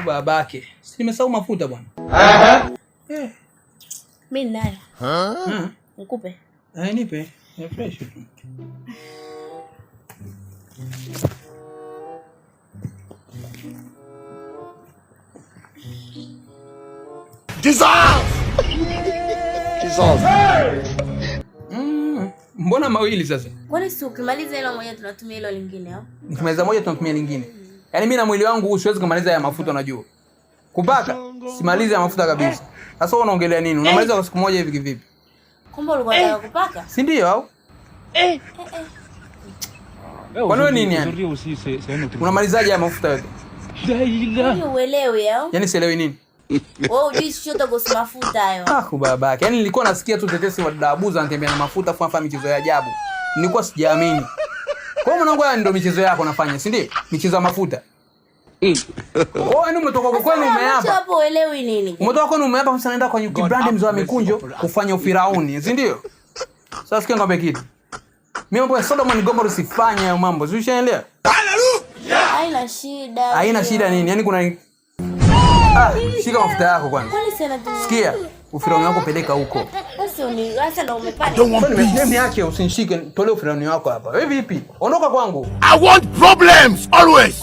Babake. Si nimesahau mafuta bwana. Mimi nayo. Nikupe? Nipe. Ni fresh tu. Mbona mawili sasa? Kwani si ukimaliza hilo moja tunatumia hilo lingine au? Ukimaliza moja tunatumia lingine. Yaani mimi na mwili wangu siwezi kumaliza ya mafuta unajua. Kupaka simaliza ya mafuta kabisa. Sasa wewe unaongelea nini? Unamaliza kwa siku moja hivi kivipi? Kumbe ulikuwa unataka kupaka? Si ndio au? Kwa nini nini yani? Unamalizaje ya mafuta yote? Wewe uelewi au? Yaani sielewi nini? Wewe hujui chochote kuhusu mafuta hayo. Babake. Yaani nilikuwa nasikia tu tetesi wa Dabuza anatembea na mafuta kwa michezo ya ajabu. Nilikuwa sijaamini. Kwa hiyo mwanangu ndio michezo yako unafanya, si ndio? Michezo ya mafuta. Yaani umetoka kwa kwenu umeapa. Hapo uelewi nini? Umetoka kwenu umeapa sasa naenda kwa brand mzee wa mikunjo kufanya ufirauni, si ndio? Sasa sikia ngombe kitu. Mimi mambo ya Sodom and Gomorrah usifanye hayo mambo. Ushaelewa? Haina shida. Haina shida nini? Yaani kuna shika mafuta yako kwanza. Kwani sasa tu. Sikia, ufirauni wako peleka huko. Sasa ndio umepanda. Mimi yake usinishike, tolee ufirauni wako hapa. Wewe vipi? Ondoka kwangu. I want problems always.